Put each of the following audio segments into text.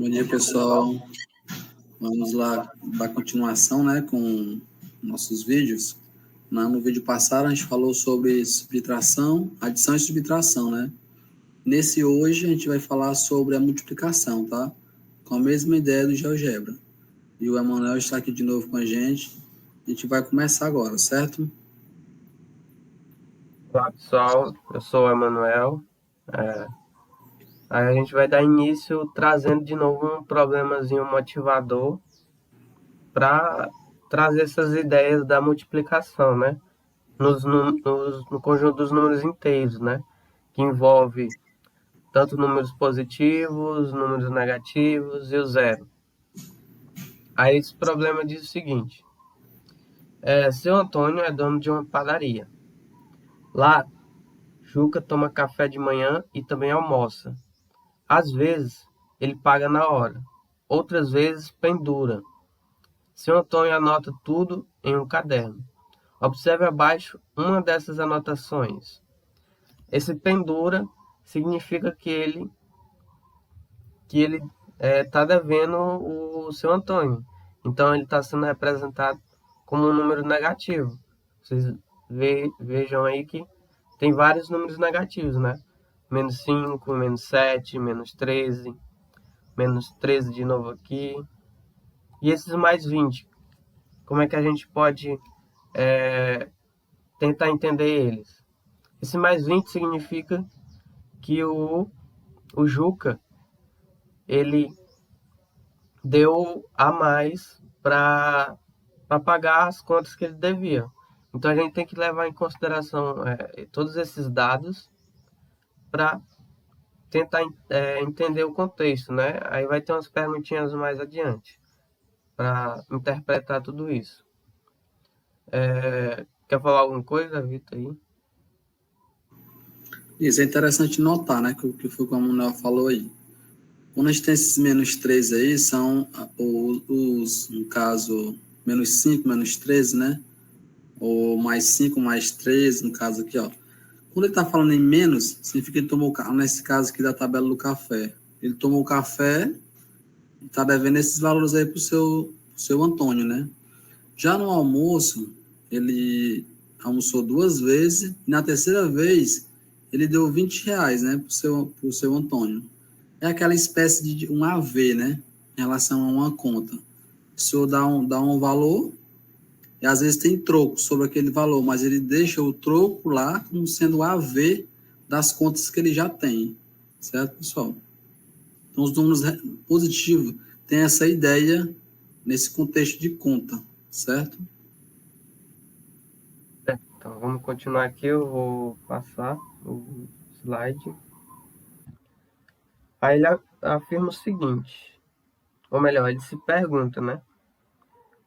Bom dia, pessoal. Vamos lá dar continuação, né, com nossos vídeos. No vídeo passado, a gente falou sobre subtração, adição e subtração, né? Nesse hoje, a gente vai falar sobre a multiplicação, tá? Com a mesma ideia do GeoGebra. E o Emanuel está aqui de novo com a gente. A gente vai começar agora, certo? Olá pessoal, eu sou o Emanuel. Aí a gente vai dar início trazendo de novo um problemazinho motivador para trazer essas ideias da multiplicação, né? No conjunto dos números inteiros, né? Que envolve tanto números positivos, números negativos e o zero. Aí esse problema diz o seguinte: seu Antônio é dono de uma padaria. Lá, Juca toma café de manhã e também almoça. Às vezes, ele paga na hora, outras vezes pendura. Seu Antônio anota tudo em um caderno. Observe abaixo uma dessas anotações. Esse pendura significa que ele está devendo o seu Antônio. Então, ele está sendo representado como um número negativo. Vocês vejam aí que tem vários números negativos, né? Menos 5, menos 7, menos 13. Menos 13 de novo aqui. E esses mais 20, como é que a gente pode tentar entender eles? Esse mais 20 significa que o Juca, ele deu a mais para pagar as contas que ele devia. Então a gente tem que levar em consideração todos esses dados para tentar entender o contexto, né? Aí vai ter umas perguntinhas mais adiante para interpretar tudo isso. Quer falar alguma coisa, Vitor? Aí? Isso é interessante notar, né, que foi como o Emanuel falou aí. Quando a gente tem esses menos 3 aí, são no caso, menos 5, menos 13, né? Ou mais 5, mais 13, no caso aqui, ó. Quando ele está falando em menos, significa que ele tomou, nesse caso aqui da tabela do café, ele tomou o café e está devendo esses valores aí para o seu Antônio, né? Já no almoço, ele almoçou 2 vezes, e na terceira vez, ele deu R$ 20, né, pro seu Antônio. É aquela espécie de um AV, né, em relação a uma conta. O senhor dá um valor, e às vezes tem troco sobre aquele valor, mas ele deixa o troco lá como sendo o AV das contas que ele já tem. Certo, pessoal? Então, os números positivos têm essa ideia nesse contexto de conta, certo? Então, vamos continuar aqui. Eu vou passar o slide. Aí ele afirma o seguinte, ou melhor, ele se pergunta, né?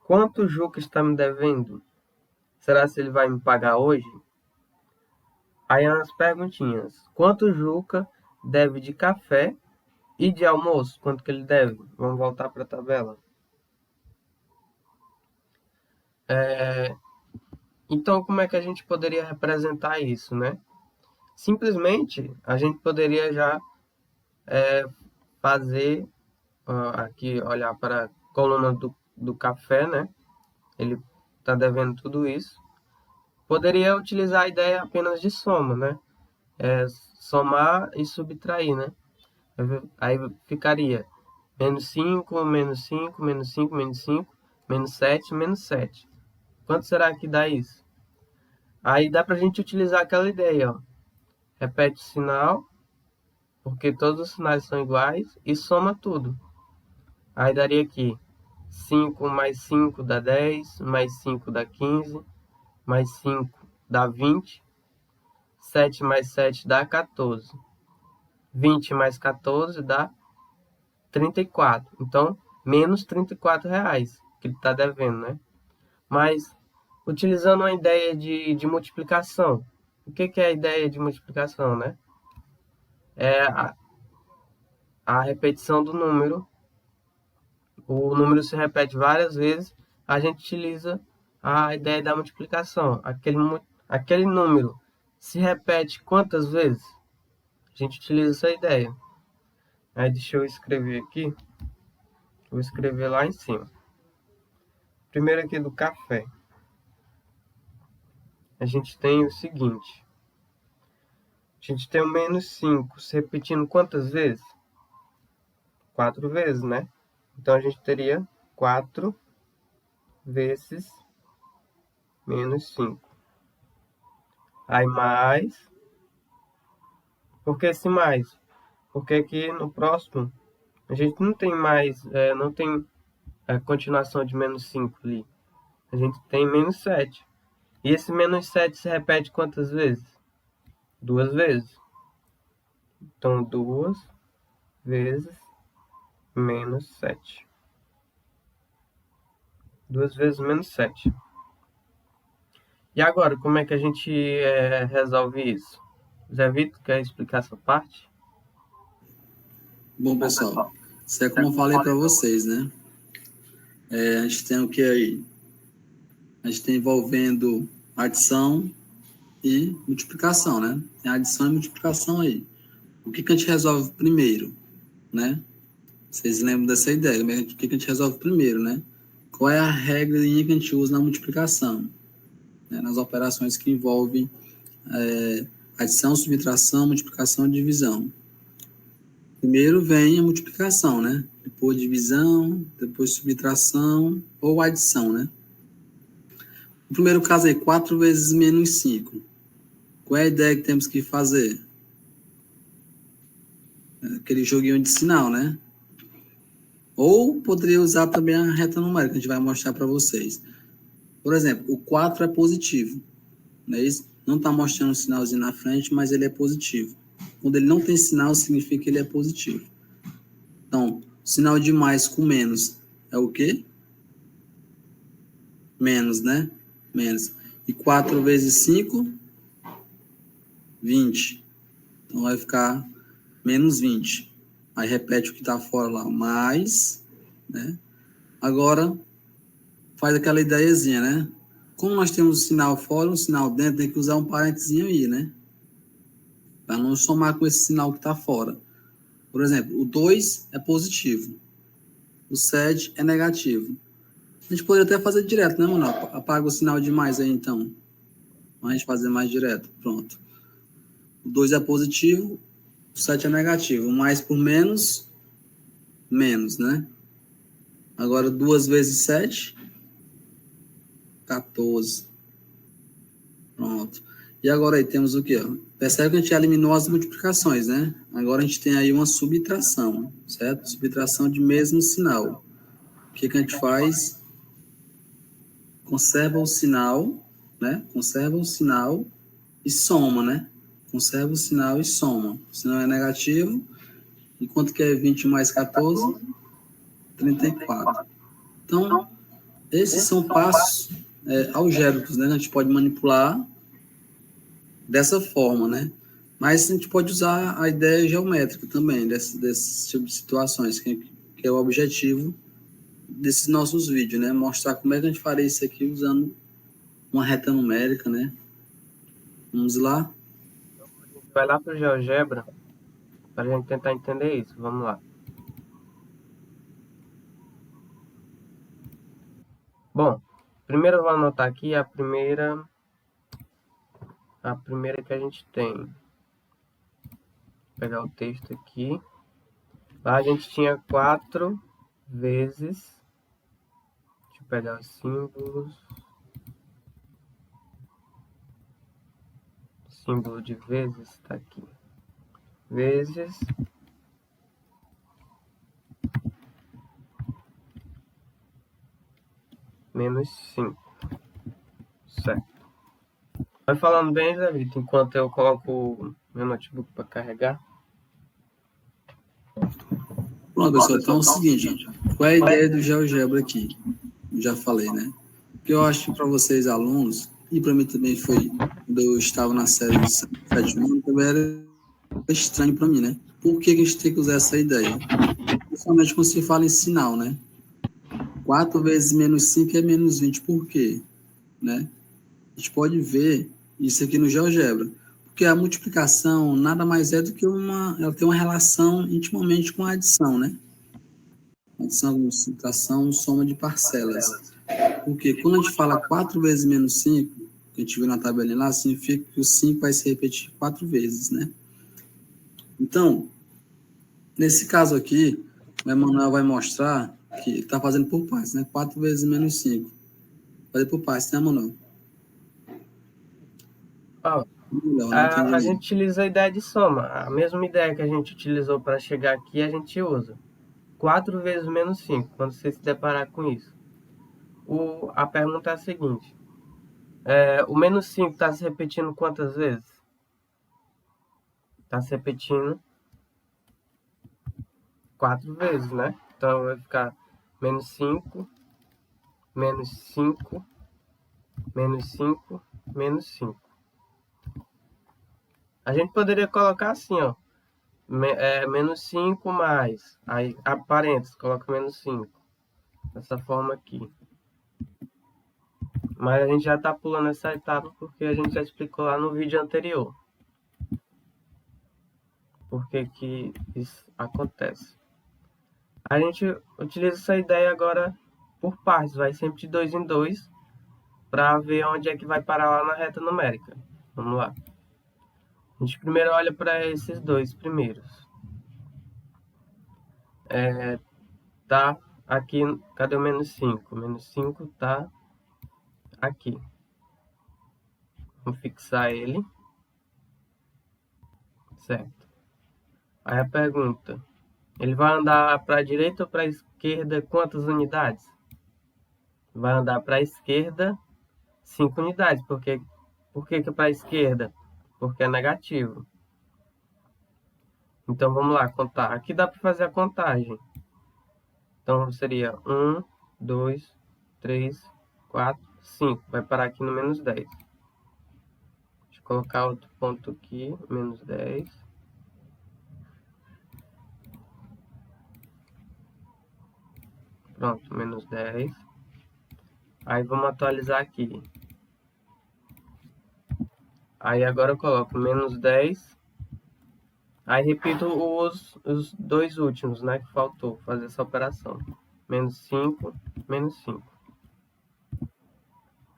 Quanto o Juca está me devendo? Será que ele vai me pagar hoje? Aí umas perguntinhas. Quanto o Juca deve de café e de almoço? Quanto que ele deve? Vamos voltar para a tabela. Então, como é que a gente poderia representar isso, né? Simplesmente, a gente poderia já fazer aqui, olhar para a coluna do café, né? Ele está devendo tudo isso. Poderia utilizar a ideia apenas de soma, né? Somar e subtrair, né? Aí ficaria menos 5, menos 5, menos 5, menos 5, menos 7, menos 7. Quanto será que dá isso? Aí dá para a gente utilizar aquela ideia, ó. Repete o sinal, porque todos os sinais são iguais, e soma tudo. Aí daria aqui 5 mais 5 dá 10, mais 5 dá 15, mais 5 dá 20, 7 mais 7 dá 14, 20 mais 14 dá 34. Então, menos R$ 34 que ele está devendo, né? Mas, utilizando uma ideia de multiplicação. O que é a ideia de multiplicação, né? É a repetição do número. O número se repete várias vezes, a gente utiliza a ideia da multiplicação. Aquele número se repete quantas vezes? A gente utiliza essa ideia. Aí deixa eu escrever aqui. Vou escrever lá em cima. Primeiro aqui do café. A gente tem o seguinte. A gente tem o menos 5 se repetindo quantas vezes? 4 vezes, né? Então, a gente teria 4 vezes menos 5. Aí, mais. Por que esse mais? Porque aqui no próximo, a gente não tem mais, não tem a continuação de menos 5 ali. A gente tem menos 7. E esse menos 7 se repete quantas vezes? 2 vezes. Então, 2 vezes menos 7. 2 vezes menos 7. E agora, como é que a gente resolve isso? Zé Vitor, quer explicar essa parte? Bom, pessoal, isso é como eu falei para vocês, né? A gente tem o que aí? A gente tem envolvendo adição e multiplicação, né? Tem adição e multiplicação aí. O que a gente resolve primeiro, né? Vocês lembram dessa ideia? O que a gente resolve primeiro, né? Qual é a regra que a gente usa na multiplicação? Né? Nas operações que envolvem adição, subtração, multiplicação e divisão. Primeiro vem a multiplicação, né? Depois divisão, depois subtração ou adição, né? No primeiro caso aí, 4 vezes menos 5. Qual é a ideia que temos que fazer? Aquele joguinho de sinal, né? Ou poderia usar também a reta numérica, que a gente vai mostrar para vocês. Por exemplo, o 4 é positivo, não é isso? Não está mostrando um sinalzinho na frente, mas ele é positivo. Quando ele não tem sinal, significa que ele é positivo. Então, sinal de mais com menos é o quê? Menos, né? Menos. E 4 vezes 5, 20. Então, vai ficar menos 20. Aí, repete o que está fora lá, mais, né? Agora, faz aquela ideiazinha, né? Como nós temos um sinal fora e um sinal dentro, tem que usar um parentezinho aí, né? Para não somar com esse sinal que está fora. Por exemplo, o 2 é positivo. O 7 é negativo. A gente poderia até fazer direto, né, mano? Apaga o sinal de mais aí, então. Vamos a gente fazer mais direto. Pronto. O 2 é positivo, o 7 é negativo. Mais por menos, menos, né? Agora, 2 vezes 7, 14. Pronto. E agora aí temos o quê? Ó? Percebe que a gente eliminou as multiplicações, né? Agora a gente tem aí uma subtração, certo? Subtração de mesmo sinal. O que a gente faz? Conserva o sinal, né? Conserva o sinal e soma, né? Conserva o sinal e soma. O sinal é negativo. E quanto que é 20 mais 14? 34. Então, esses são passos algébricos, né? A gente pode manipular dessa forma, né? Mas a gente pode usar a ideia geométrica também, desse tipo de situações, que é o objetivo desses nossos vídeos, né? Mostrar como é que a gente faria isso aqui usando uma reta numérica, né? Vamos lá? Vai lá para o GeoGebra para a gente tentar entender isso. Vamos lá. Bom, primeiro eu vou anotar aqui a primeira que a gente tem. Vou pegar o texto aqui. Lá a gente tinha 4 vezes. Deixa eu pegar os símbolos. Símbolo de vezes está aqui. Vezes menos 5. Certo. Vai falando bem, Zé Vitor, enquanto eu coloco meu notebook para carregar. Pronto, pessoal. Então é o seguinte, qual é a ideia do GeoGebra aqui? Eu já falei, né? O que eu acho para vocês, alunos, e para mim também foi, quando eu estava na série de 7 anos, também era estranho para mim, né? Por que a gente tem que usar essa ideia? Principalmente quando se fala em sinal, né? 4 vezes menos 5 é menos 20. Por quê? Né? A gente pode ver isso aqui no GeoGebra. Porque a multiplicação nada mais é do que ela tem uma relação intimamente com a adição, né? adição com subtração, soma de parcelas. Porque quando a gente fala 4 vezes menos 5, que a gente viu na tabelinha lá, significa que o 5 vai se repetir 4 vezes, né? Então, nesse caso aqui, o Emanuel vai mostrar que ele está fazendo por partes, né? 4 vezes menos 5. Fazer por partes, né, Emanuel? A gente utiliza a ideia de soma. A mesma ideia que a gente utilizou para chegar aqui, a gente usa. 4 vezes menos 5, quando você se deparar com isso. A pergunta é a seguinte. O menos 5 está se repetindo quantas vezes? Está se repetindo 4 vezes, né? Então vai ficar menos 5, menos 5, menos 5, menos 5. A gente poderia colocar assim, ó. Menos 5 mais. Aí, a parênteses, coloca menos 5. Dessa forma aqui. Mas a gente já está pulando essa etapa porque a gente já explicou lá no vídeo anterior. Por que isso acontece. A gente utiliza essa ideia agora por partes. Vai sempre de 2 em 2 para ver onde é que vai parar lá na reta numérica. Vamos lá. A gente primeiro olha para esses dois primeiros. Tá aqui, cadê o menos 5? Menos 5 tá aqui. Vamos fixar ele. Certo. Aí a pergunta. Ele vai andar para a direita ou para a esquerda quantas unidades? Vai andar para a esquerda 5 unidades. Por que para a esquerda? Porque é negativo. Então vamos lá contar. Aqui dá para fazer a contagem. Então seria 1, 2, 3, 4, 5. Vai parar aqui no menos 10. Deixa eu colocar outro ponto aqui, menos 10. Pronto, menos 10. Aí vamos atualizar aqui. Aí agora eu coloco menos 10. Aí repito os dois últimos, né? Que faltou fazer essa operação. Menos 5, menos 5.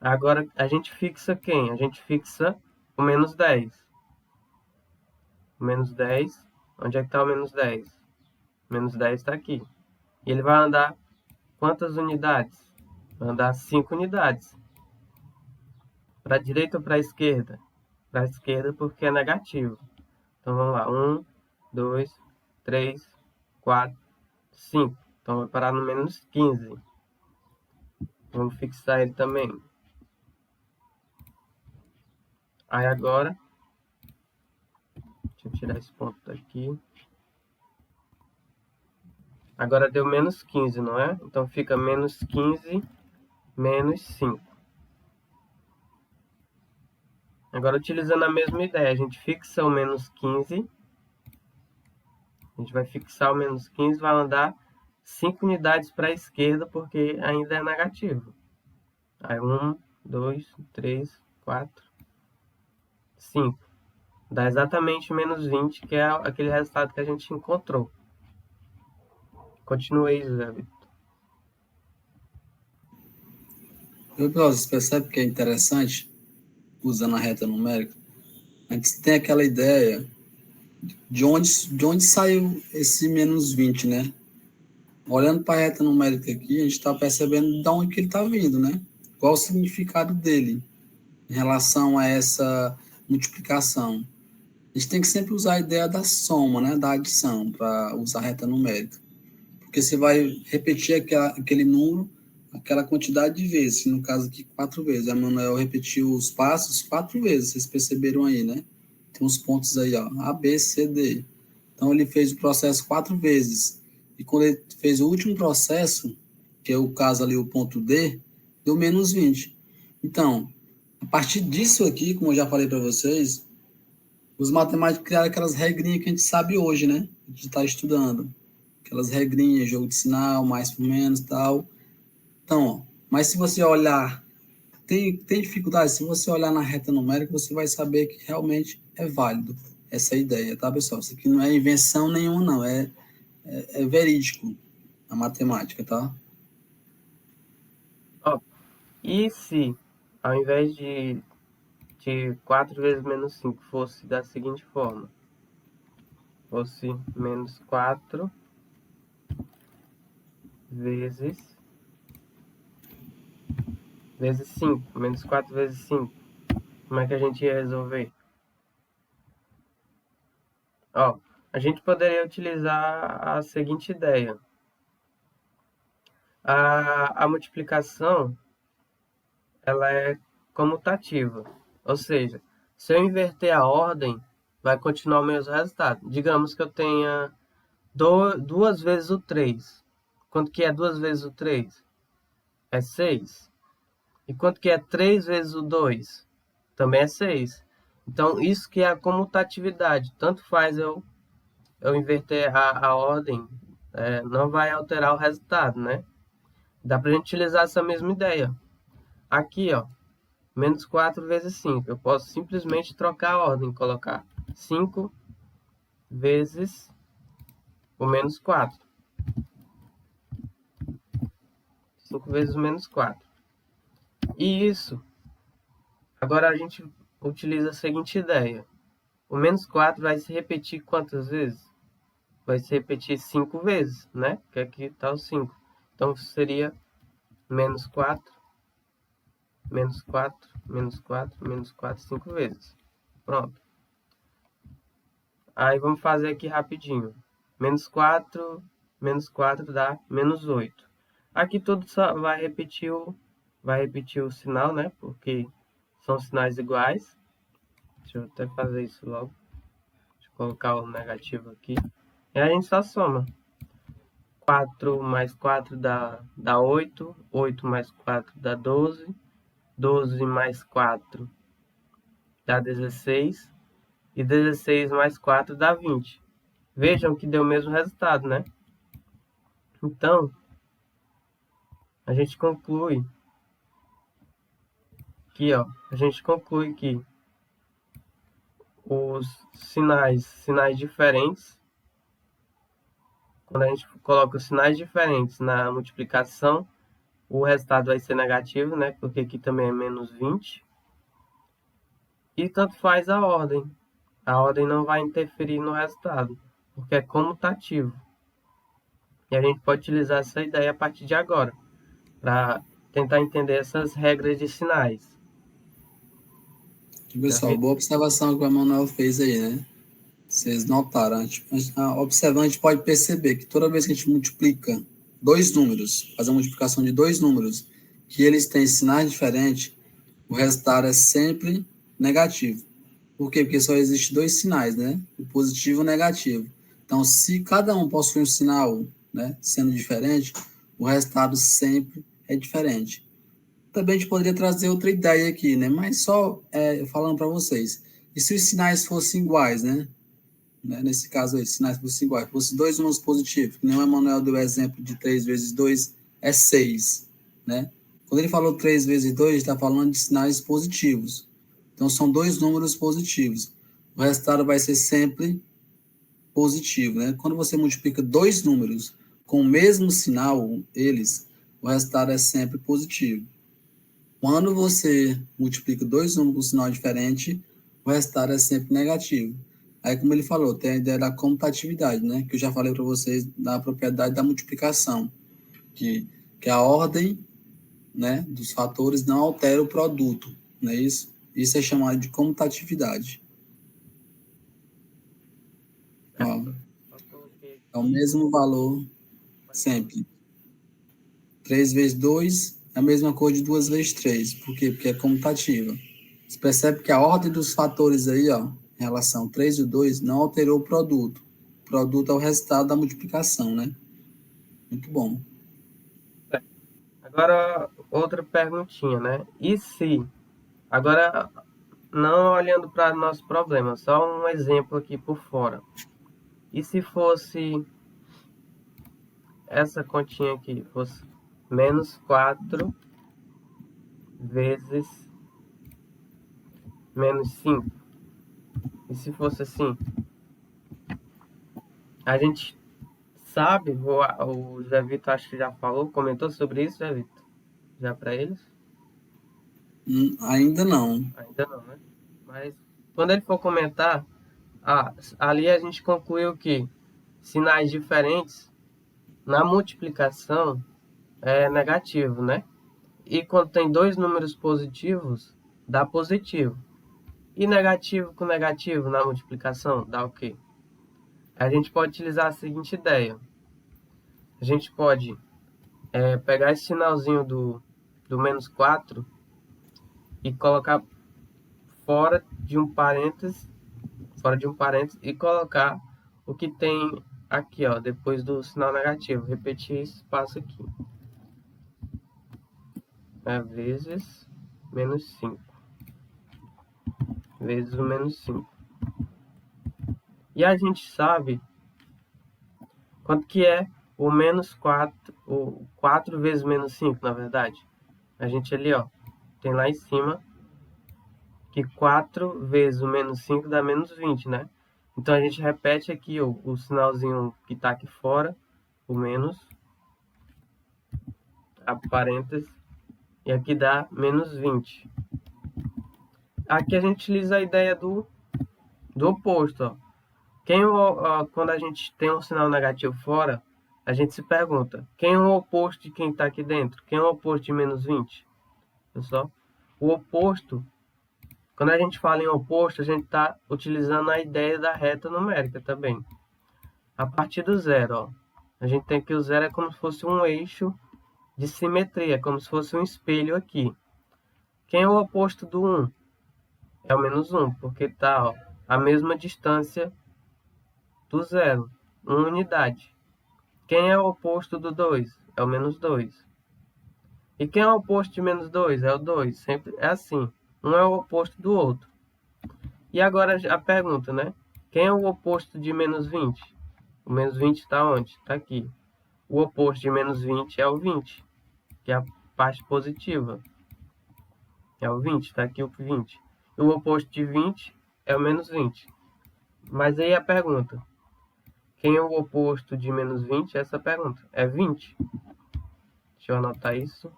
Agora a gente fixa quem? A gente fixa o menos 10. O menos 10. Onde é que está o menos 10? O menos 10 está aqui. E ele vai andar quantas unidades? Vai andar 5 unidades. Para a direita ou para a esquerda? Para a esquerda porque é negativo. Então vamos lá. 1, 2, 3, 4, 5. Então vai parar no menos 15. Vamos fixar ele também. Aí agora, deixa eu tirar esse ponto daqui. Agora deu menos 15, não é? Então fica menos 15, menos 5. Agora utilizando a mesma ideia, a gente fixa o menos 15. A gente vai fixar o menos 15, vai andar 5 unidades para a esquerda, porque ainda é negativo. Aí 1, 2, 3, 4, 5. Dá exatamente menos 20, que é aquele resultado que a gente encontrou. Continue aí, José Vitor. Você percebe que é interessante, usando a reta numérica? A gente tem aquela ideia de onde saiu esse menos 20, né? Olhando para a reta numérica aqui, a gente está percebendo de onde que ele está vindo, né? Qual o significado dele em relação a essa multiplicação. A gente tem que sempre usar a ideia da soma, né? Da adição, para usar a reta numérica. Porque você vai repetir aquele número, aquela quantidade de vezes. No caso aqui, 4 vezes. A Manuel repetiu os passos 4 vezes, vocês perceberam aí, né? Tem uns pontos aí, ó, A, B, C, D. Então, ele fez o processo 4 vezes. E quando ele fez o último processo, que é o caso ali, o ponto D, deu menos 20. Então, a partir disso aqui, como eu já falei para vocês, os matemáticos criaram aquelas regrinhas que a gente sabe hoje, né? A gente está estudando. Aquelas regrinhas, jogo de sinal, mais por menos e tal. Então, ó, mas se você olhar, tem dificuldade, se você olhar na reta numérica, você vai saber que realmente é válido essa ideia, tá, pessoal? Isso aqui não é invenção nenhuma, não, é verídico. a matemática, tá? Ó, e se, ao invés de 4 vezes menos 5 fosse da seguinte forma, fosse menos 4 vezes 5, menos 4 vezes 5, como é que a gente ia resolver? Ó, a gente poderia utilizar a seguinte ideia. A multiplicação, ela é comutativa, ou seja, se eu inverter a ordem, vai continuar o mesmo resultado. Digamos que eu tenha 2 vezes o 3. Quanto que é 2 vezes o 3? É 6. E quanto que é 3 vezes o 2? Também é 6. Então, isso que é a comutatividade. Tanto faz eu inverter a ordem, não vai alterar o resultado, né? Dá para a gente utilizar essa mesma ideia. Aqui, ó, menos 4 vezes 5. Eu posso simplesmente trocar a ordem, colocar 5 vezes o menos 4. 5 vezes o menos 4. E isso, agora a gente utiliza a seguinte ideia. O menos 4 vai se repetir quantas vezes? Vai se repetir 5 vezes, né? Que aqui está o 5. Então, seria menos 4, menos 4, menos 4, menos 4, 5 vezes. Pronto. Aí vamos fazer aqui rapidinho. Menos 4 dá menos 8. Aqui tudo só vai repetir o sinal, né? Porque são sinais iguais. Deixa eu até fazer isso logo. Deixa eu colocar o negativo aqui. E a gente só soma. 4 mais 4 dá 8. 8 mais 4 dá 12. 12 mais 4 dá 16. E 16 mais 4 dá 20. Vejam que deu o mesmo resultado, né? Então, a gente conclui que os sinais diferentes, quando a gente coloca os sinais diferentes na multiplicação, o resultado vai ser negativo, né? Porque aqui também é menos 20. E tanto faz a ordem. A ordem não vai interferir no resultado, porque é comutativo. E a gente pode utilizar essa ideia a partir de agora, para tentar entender essas regras de sinais. Pessoal, boa observação que o Emanuel fez aí, né? Vocês notaram, observando, a gente pode perceber que toda vez que a gente multiplica dois números, faz a multiplicação de dois números, que eles têm sinais diferentes, o resultado é sempre negativo. Por quê? Porque só existe dois sinais, né? O positivo e o negativo. Então, se cada um possui um sinal, né, sendo diferente, o resultado sempre é diferente. Também a gente poderia trazer outra ideia aqui, né? Mas só falando para vocês. E se os sinais fossem iguais, né? Nesse caso aí, sinais fossem iguais, fosse dois números positivos, que nem o Emanuel deu o exemplo de 3 vezes 2 é 6, né? Quando ele falou 3 vezes 2, ele está falando de sinais positivos. Então, são dois números positivos. O resultado vai ser sempre positivo, né? Quando você multiplica dois números com o mesmo sinal, o resultado é sempre positivo. Quando você multiplica dois números com sinal diferente, o resultado é sempre negativo. Aí, como ele falou, tem a ideia da comutatividade, né? Que eu já falei para vocês da propriedade da multiplicação, que a ordem, né, dos fatores não altera o produto, não é isso? Isso é chamado de comutatividade. Ó, é o mesmo valor sempre. 3 vezes 2 é a mesma coisa de 2 vezes 3. Por quê? Porque é comutativa. Você percebe que a ordem dos fatores aí, ó, em relação 3 e 2, não alterou o produto. O produto é o resultado da multiplicação, né? Muito bom. Agora, outra perguntinha, né? E se, agora, não olhando para nosso problema, só um exemplo aqui por fora. E se fosse essa continha aqui, fosse menos 4 vezes menos 5? E se fosse assim, a gente sabe, o José Vitor acho que já falou, comentou sobre isso, José Vitor? Já para eles? Ainda não. Ainda não, né? Mas quando ele for comentar, ali a gente concluiu que sinais diferentes na multiplicação é negativo, né? E quando tem dois números positivos, dá positivo. E negativo com negativo na multiplicação dá o quê? A gente pode utilizar a seguinte ideia. A gente pode pegar esse sinalzinho do menos 4 e colocar fora de um parênteses, e colocar o que tem aqui, ó, depois do sinal negativo. Repetir esse espaço aqui. Vezes menos 5. Vezes o menos 5. E a gente sabe quanto que é o menos 4, o 4 vezes menos 5, na verdade. A gente ali, ó, tem lá em cima que 4 vezes o menos 5 dá menos 20, né? Então a gente repete aqui o sinalzinho que está aqui fora, o menos, a parênteses, e aqui dá menos 20. Aqui a gente utiliza a ideia do oposto, ó. Quando a gente tem um sinal negativo fora, a gente se pergunta, quem é o oposto de quem está aqui dentro? Quem é o oposto de menos 20? Pessoal, o oposto, quando a gente fala em oposto, a gente está utilizando a ideia da reta numérica também. A partir do zero, ó, a gente tem que o zero é como se fosse um eixo de simetria, como se fosse um espelho aqui. Quem é o oposto do 1? É o menos 1, porque está a mesma distância do zero, 1 unidade. Quem é o oposto do 2? É o menos 2. E quem é o oposto de menos 2? É o 2. Sempre é assim. Um é o oposto do outro. E agora a pergunta, né? Quem é o oposto de menos 20? O menos 20 está onde? Está aqui. O oposto de menos 20 é o 20, que é a parte positiva. É o 20, está aqui o 20. E o oposto de 20 é o menos 20. Mas aí a pergunta, quem é o oposto de menos 20? Essa é a pergunta. É 20. Deixa eu anotar isso.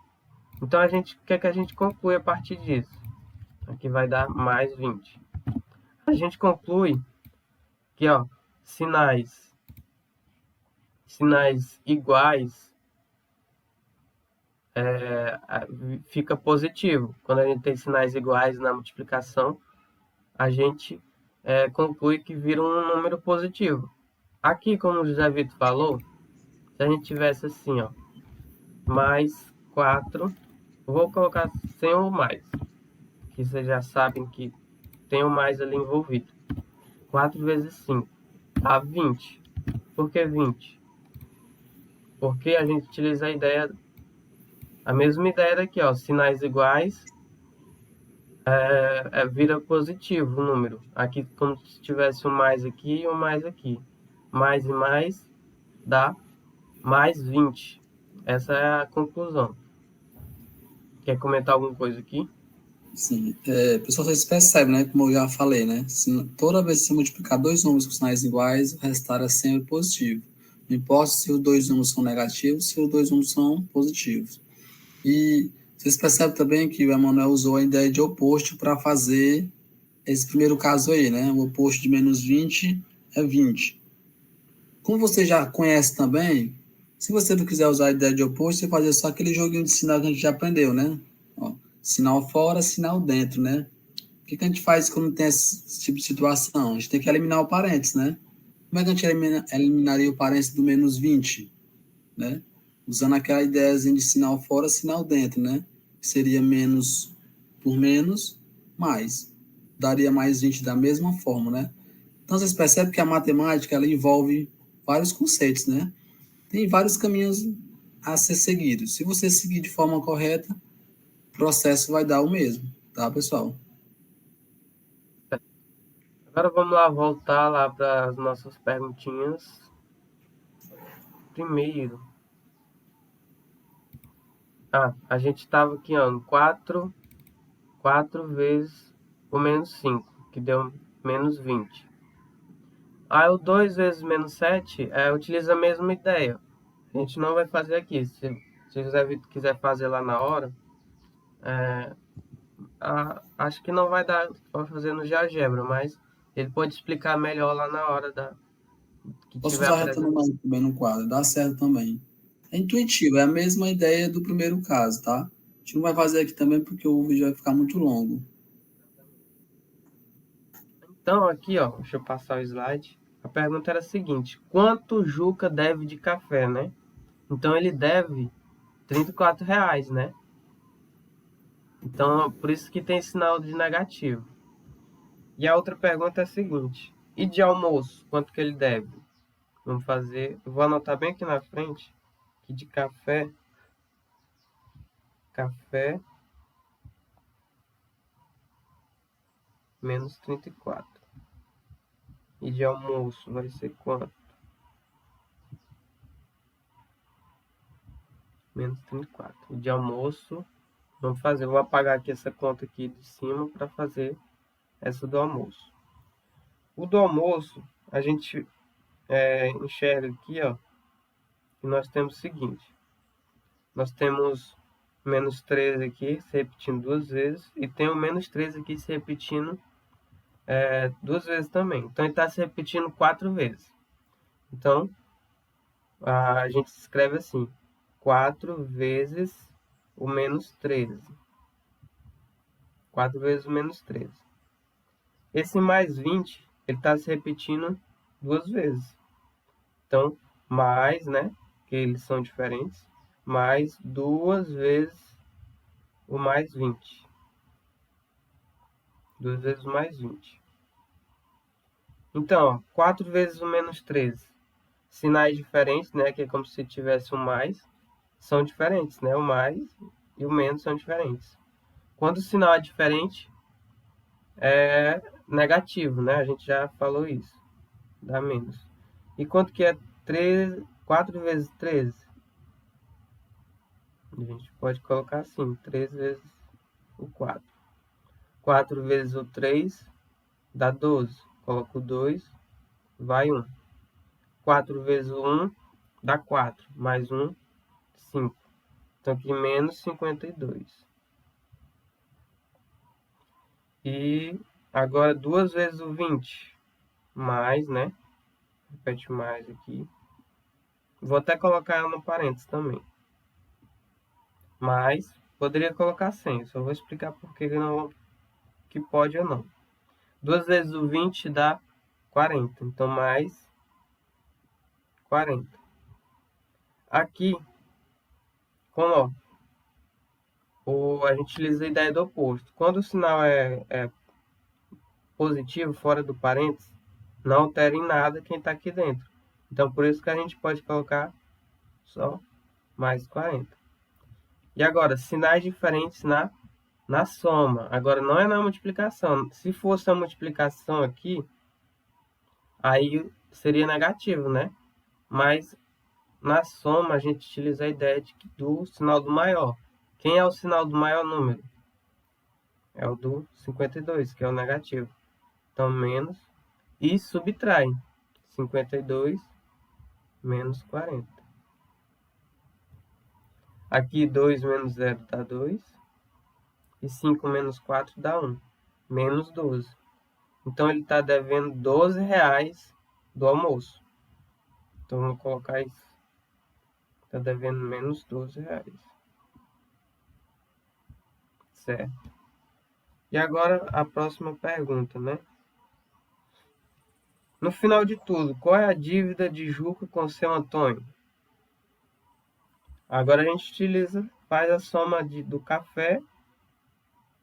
Então, o que é que a gente conclui a partir disso? Aqui vai dar mais 20. A gente conclui que, ó, sinais iguais fica positivo. Quando a gente tem sinais iguais na multiplicação, a gente conclui que vira um número positivo. Aqui, como o José Vitor falou, se a gente tivesse assim, ó, mais 4, vou colocar sem o mais, que vocês já sabem que tem o mais ali envolvido. 4 vezes 5 dá 20. Por que 20? Porque a gente utiliza a mesma ideia daqui, ó, sinais iguais, vira positivo o número. Aqui, como se tivesse um mais aqui e um mais aqui. Mais e mais dá mais 20. Essa é a conclusão. Quer comentar alguma coisa aqui? Sim. Pessoal, vocês percebem, né? Como eu já falei, né? Toda vez que você multiplicar dois números com sinais iguais, o resultado é sempre positivo. Não importa se os dois números são negativos, se os dois números são positivos. E vocês percebem também que o Emanuel usou a ideia de oposto para fazer esse primeiro caso aí, né? O oposto de menos 20 é 20. Como você já conhece também, se você não quiser usar a ideia de oposto, você fazer só aquele joguinho de sinal que a gente já aprendeu, né? Ó, sinal fora, sinal dentro, né? O que a gente faz quando tem esse tipo de situação? A gente tem que eliminar o parênteses, né? Como é que a gente eliminaria o parênteses do menos 20, né? Usando aquela ideia de sinal fora, sinal dentro, né? Que seria menos por menos, mais. Daria mais 20 da mesma forma, né? Então, vocês percebem que a matemática, ela envolve vários conceitos, né? Tem vários caminhos a ser seguidos. Se você seguir de forma correta, o processo vai dar o mesmo, tá, pessoal? Agora vamos lá voltar lá para as nossas perguntinhas. Primeiro, a gente estava aqui, ó, no 4 vezes o menos 5, que deu menos 20. Aí o 2 vezes menos 7 utiliza a mesma ideia. A gente não vai fazer aqui. Se você quiser fazer lá na hora, acho que não vai dar para fazer no GeoGebra, mas ele pode explicar melhor lá na hora que Posso tiver usar reta apresentado. numérica também no quadro, dá certo também. É intuitivo, é a mesma ideia do primeiro caso, tá? A gente não vai fazer aqui também porque o vídeo vai ficar muito longo. Então, aqui, ó, deixa eu passar o slide. A pergunta era a seguinte: quanto o Juca deve de café, né? Então, ele deve R$ 34, né? Então, por isso que tem sinal de negativo. E a outra pergunta é a seguinte: e de almoço, quanto que ele deve? Vamos fazer, eu vou anotar bem aqui na frente, que de café menos 34. E de almoço vai ser quanto? Menos 34. De almoço, vamos fazer, eu vou apagar aqui essa conta aqui de cima para fazer essa do almoço. O do almoço, a gente enxerga aqui, ó, que nós temos o seguinte. Nós temos menos 13 aqui, se repetindo duas vezes, e tem o menos 13 aqui se repetindo duas vezes também. Então, ele está se repetindo 4 vezes. Então, a gente escreve assim, 4 vezes o menos 13. 4 vezes o menos 13. Esse mais 20, ele está se repetindo duas vezes. Então, mais, né, que eles são diferentes, mais duas vezes o mais 20. Duas vezes o mais 20. Então, ó, 4 vezes o menos 13. Sinais diferentes, né, que é como se tivesse um mais, são diferentes, né? O mais e o menos são diferentes. Quando o sinal é diferente, é negativo, né? A gente já falou isso. Dá menos. E quanto que é 13, 4 vezes 13? A gente pode colocar assim, 3 vezes o 4. 4 vezes o 3 dá 12. Coloco o 2, vai 1. 4 vezes o 1 dá 4. Mais 1, 5. Então aqui menos 52. E agora 2 vezes o 20. Mais, né? Repete mais aqui. Vou até colocar no parênteses também. Mas poderia colocar sem. Só vou explicar por que pode ou não. 2 vezes o 20 dá 40. Então mais 40. Aqui, como a gente utiliza a ideia do oposto. Quando o sinal é positivo, fora do parênteses, não altera em nada quem está aqui dentro. Então, por isso que a gente pode colocar só mais 40. E agora, sinais diferentes na soma. Agora, não é na multiplicação. Se fosse a multiplicação aqui, aí seria negativo, né? Mas na soma, a gente utiliza a ideia do sinal do maior. Quem é o sinal do maior número? É o do 52, que é o negativo. Então, menos. E subtrai. 52 menos 40. Aqui, 2 menos 0 dá 2. E 5 menos 4 dá 1. Menos 12. Então, ele está devendo R$ 12 do almoço. Então, vamos colocar isso. Está devendo menos R$ 12. Certo. E agora, a próxima pergunta, né? No final de tudo, qual é a dívida de Juca com seu Antônio? Agora a gente faz a soma do café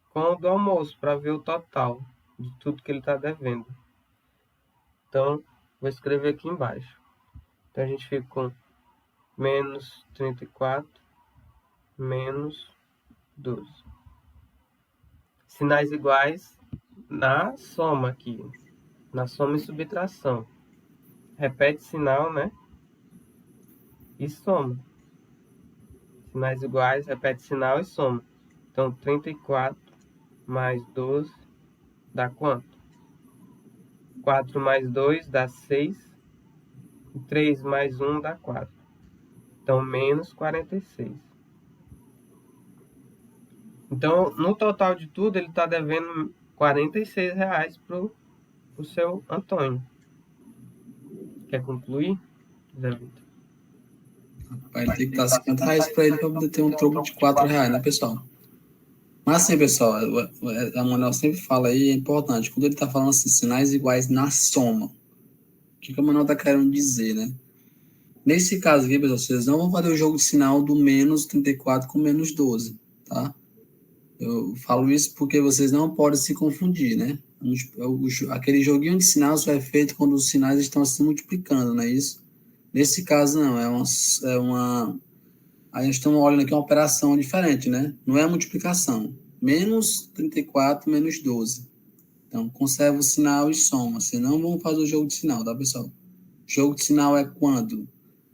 com o do almoço para ver o total de tudo que ele está devendo. Então, vou escrever aqui embaixo. Então, a gente fica com menos 34 menos 12. Sinais iguais na soma aqui. Na soma e subtração. Repete sinal, né? E soma. Sinais iguais, repete sinal e soma. Então, 34 mais 12 dá quanto? 4 mais 2 dá 6. E 3 mais 1 dá 4. Então, menos 46. Então, no total de tudo, ele está devendo R$ 46 para o seu Antônio. Quer concluir, Zé Vitor? Vai ter que dar R$ 50 para ele para poder ter um troco de R$ 4, né, pessoal? Mas assim, pessoal, a Manuel sempre fala aí, é importante, quando ele está falando assim, sinais iguais na soma, o que a Manuel está querendo dizer, né? Nesse caso aqui, pessoal, vocês não vão fazer o jogo de sinal do menos 34 com menos 12, tá? Eu falo isso porque vocês não podem se confundir, né? Aquele joguinho de sinal só é feito quando os sinais estão se multiplicando, não é isso? Nesse caso, não, a gente está olhando aqui uma operação diferente, né? Não é a multiplicação. Menos 34, menos 12. Então, conserva o sinal e soma. Senão, vamos fazer o jogo de sinal, tá, pessoal? Jogo de sinal é quando?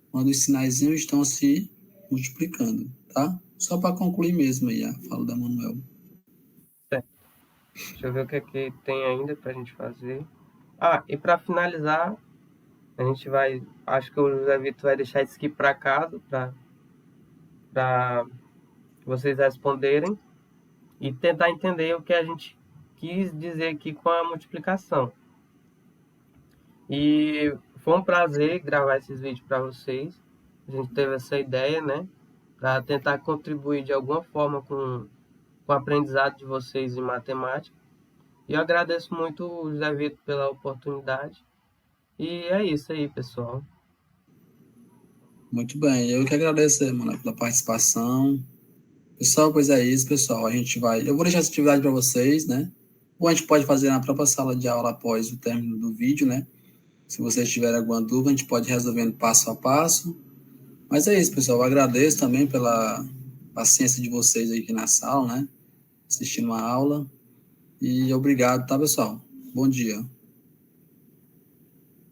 Quando os sinaizinhos estão se multiplicando, tá? Só para concluir mesmo aí a fala da Manuel. Certo. Deixa eu ver o que é que tem ainda para a gente fazer. E para finalizar, a gente vai... Acho que o José Vitor vai deixar isso aqui para casa, para vocês responderem e tentar entender o que a gente quis dizer aqui com a multiplicação. E foi um prazer gravar esses vídeos para vocês. A gente teve essa ideia, né? Para tentar contribuir de alguma forma com o aprendizado de vocês em matemática. E eu agradeço muito o José Vitor pela oportunidade. E é isso aí, pessoal. Muito bem, eu que agradeço, Manuel, pela participação. Pessoal, pois é isso, pessoal. Eu vou deixar essa atividade para vocês, né? Ou a gente pode fazer na própria sala de aula após o término do vídeo, né? Se vocês tiverem alguma dúvida, a gente pode ir resolvendo passo a passo. Mas é isso, pessoal. Eu agradeço também pela paciência de vocês aqui na sala, né? Assistindo a aula. E obrigado, tá, pessoal? Bom dia.